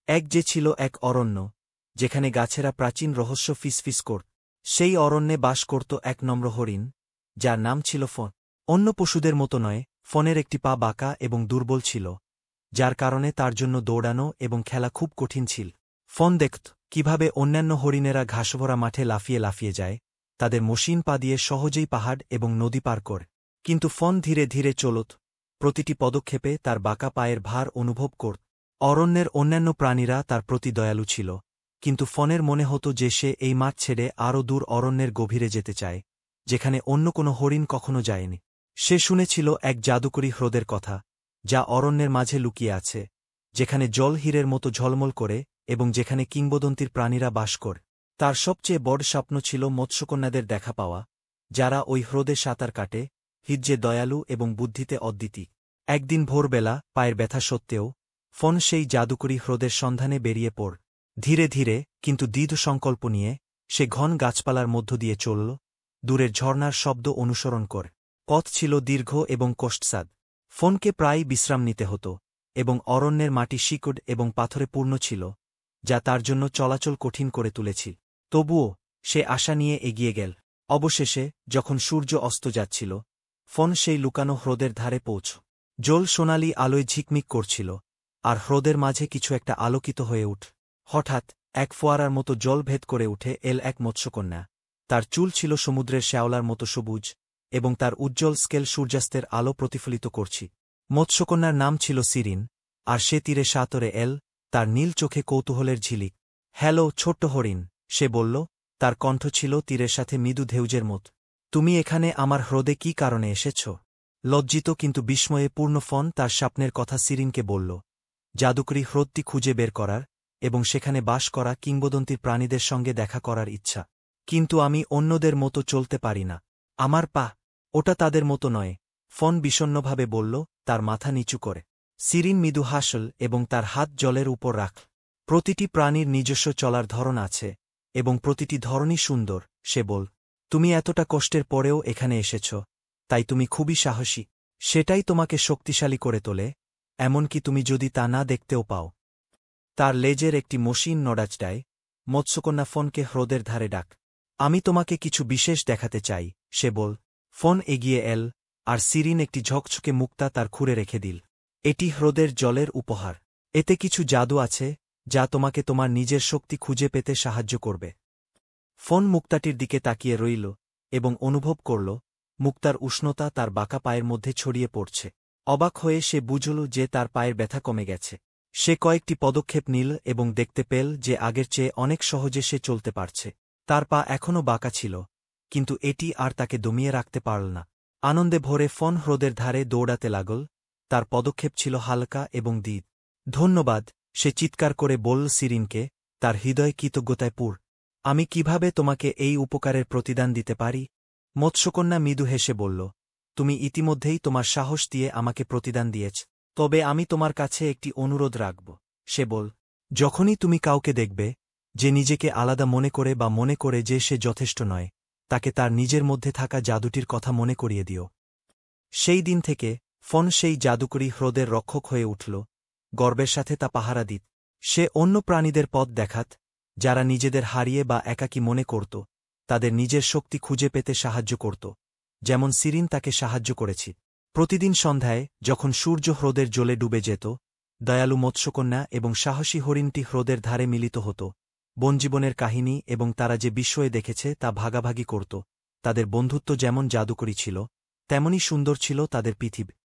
এক যে ছিল এক অরণ্য, যেখানে গাছেরা প্রাচীন রহস্য ফিসফিস করত। সেই অরণ্যে বাস করত এক নম্র হরিণ, যার নাম ছিল ফন। অন্য পশুদের মতো নয়, ফনের একটি পা বাঁকা এবং দুর্বল ছিল, যার কারণে তার জন্য দৌড়ানো এবং খেলা খুব কঠিন ছিল। ফন দেখত কিভাবে অন্যান্য হরিণেরা ঘাসভরা মাঠে লাফিয়ে লাফিয়ে যায়, তাদের মসৃণ পা দিয়ে সহজেই পাহাড় এবং নদী পার করে। কিন্তু ফন ধীরে ধীরে চলত, প্রতিটি পদক্ষেপে তার বাঁকা পায়ের ভার অনুভব করত। অরণ্যের অন্যান্য প্রাণীরা তার প্রতি দয়ালু ছিল, কিন্তু ফনের মনে হতো যে সে এই মাঠ ছেড়ে আরও দূর অরণ্যের গভীরে যেতে চায়, যেখানে অন্য কোনো হরিণ কখনো যায়নি। সে শুনেছিল এক জাদুকরী হ্রদের কথা, যা অরণ্যের মাঝে লুকিয়ে আছে, যেখানে জল হীরের মতো ঝলমল করে এবং যেখানে কিংবদন্তির প্রাণীরা বাস করে। তার সবচেয়ে বড় স্বপ্ন ছিল মৎস্যকন্যাদের দেখা পাওয়া, যারা ওই হ্রদে সাঁতার কাটে, হিজ্জে দয়ালু এবং বুদ্ধিতে অদ্বিতীয়। একদিন ভোরবেলা, পায়ের ব্যথা সত্ত্বেও, ফন সেই জাদুকরী হ্রদের সন্ধানে বেরিয়ে পড়। ধীরে ধীরে, কিন্তু দৃঢ় সংকল্প নিয়ে, সে ঘন গাছপালার মধ্য দিয়ে চলল, দূরের ঝর্নার শব্দ অনুসরণ করে। পথ ছিল দীর্ঘ এবং কষ্টসাধ্য। ফনকে প্রায়ই বিশ্রাম নিতে হতো, এবং অরণ্যের মাটি শিকড় এবং পাথরে পূর্ণ ছিল, যা তার জন্য চলাচল কঠিন করে তুলেছিল। তবুও সে আশা নিয়ে এগিয়ে গেল। অবশেষে, যখন সূর্য অস্ত যাচ্ছিল, ফন সেই লুকানো হ্রদের ধারে পৌঁছ। জল সোনালি আলোয় ঝিকমিক করছিল, আর হ্রদের মাঝে কিছু একটা আলোকিত হয়ে উঠ। হঠাৎ এক ফোয়ারার মতো জল ভেদ করে উঠে এল এক মৎস্যকন্যা। তার চুল ছিল সমুদ্রের শ্যাওলার মতো সবুজ, এবং তার উজ্জ্বল স্কেল সূর্যাস্তের আলো প্রতিফলিত করছি। মৎস্যকন্যার নাম ছিল সিরিন, আর সে তীরে সাঁতরে এল, তার নীল চোখে কৌতূহলের ঝিলিক। হ্যালো ছোট্ট হরিণ, সে বলল, তার কণ্ঠ ছিল তীরের সাথে মৃদু ঢেউজের মত। তুমি এখানে আমার হ্রদে কি কারণে এসেছ? লজ্জিত কিন্তু বিস্ময়ে পূর্ণ ফন তার স্বপ্নের কথা সিরিনকে বলল, জাদুকরী হ্রদটি খুঁজে বের করার এবং সেখানে বাস করা কিংবদন্তির প্রাণীদের সঙ্গে দেখা করার ইচ্ছা। কিন্তু আমি অন্যদের মতো চলতে পারি না। আমার পা, ওটা তাদের মতো নয়, ফন বিষণ্নভাবে বলল, তার মাথা নিচু করে। সিরিন মৃদু হাসল এবং তার হাত জলের উপর রাখল। প্রতিটি প্রাণীর নিজস্ব চলার ধরন আছে, এবং প্রতিটি ধরনই সুন্দর, সে বল। তুমি এতটা কষ্টের পরেও এখানে এসেছ, তাই তুমি খুবই সাহসী। সেটাই তোমাকে শক্তিশালী করে তোলে, এমনকি তুমি যদি তা না দেখতেও পাও। তার লেজের একটি মসৃণ নড়াচ দেয়। মৎস্যকন্যা ফনকে হ্রদের ধারে ডাক। আমি তোমাকে কিছু বিশেষ দেখাতে চাই, সে বল। ফন এগিয়ে এল, আর সিরিন একটি ঝকঝকে মুক্তা তার খুঁড়ে রেখে দিল। এটি হ্রদের জলের উপহার। এতে কিছু জাদু আছে, যা তোমাকে তোমার নিজের শক্তি খুঁজে পেতে সাহায্য করবে। ফন মুক্তাটির দিকে তাকিয়ে রইল, এবং অনুভব করল, মুক্তার উষ্ণতা তার বাঁকা পায়ের মধ্যে ছড়িয়ে পড়ছে। অবাক হয়ে সে বুঝল যে তার পায়ের ব্যথা কমে গেছে। সে কয়েকটি পদক্ষেপ নিল এবং দেখতে পেল যে আগের চেয়ে অনেক সহজে সে চলতে পারছে। তার পা এখনও বাঁকা ছিল, কিন্তু এটি আর তাকে দমিয়ে রাখতে পারল না। আনন্দে ভরে ফন হ্রদের ধারে দৌড়াতে লাগল, তার পদক্ষেপ ছিল হালকা এবং দৃঢ়। ধন্যবাদ, সে চিৎকার করে বলল সিরিনকে, তার হৃদয় কৃতজ্ঞতায় পূর্ণ। আমি কিভাবে তোমাকে এই উপকারের প্রতিদান দিতে পারি? মৎস্যকন্যা মৃদু হেসে বলল, তুমি ইতিমধ্যেই তোমার সাহস দিয়ে আমাকে প্রতিদান দিয়েছ। তবে আমি তোমার কাছে একটি অনুরোধ রাখব, সে বল। যখনই তুমি কাউকে দেখবে, যে নিজেকে আলাদা মনে করে বা মনে করে যে সে যথেষ্ট নয়, তাকে তার নিজের মধ্যে থাকা জাদুটির কথা মনে করিয়ে দিও। সেই দিন থেকে ফন সেই জাদুকরী হ্রদের রক্ষক হয়ে উঠল, গর্বের সাথে তা পাহারা দিত। সে অন্য প্রাণীদের পথ দেখাত, যারা নিজেদের হারিয়ে বা একাকী মনে করত, তাদের নিজের শক্তি খুঁজে পেতে সাহায্য করত, যেমন সিরিন তাকে সাহায্য করেছি। প্রতিদিন সন্ধ্যায়, যখন সূর্য হ্রদের জলে ডুবে যেত, দয়ালু মৎস্যকন্যা এবং সাহসী হরিণটি হ্রদের ধারে মিলিত হতো, বনজীবনের কাহিনী এবং তারা যে বিস্ময়ে দেখেছে তা ভাগাভাগি করত। তাদের বন্ধুত্ব যেমন জাদুকরী ছিল, তেমনি সুন্দর ছিল তাদের পৃথিবী।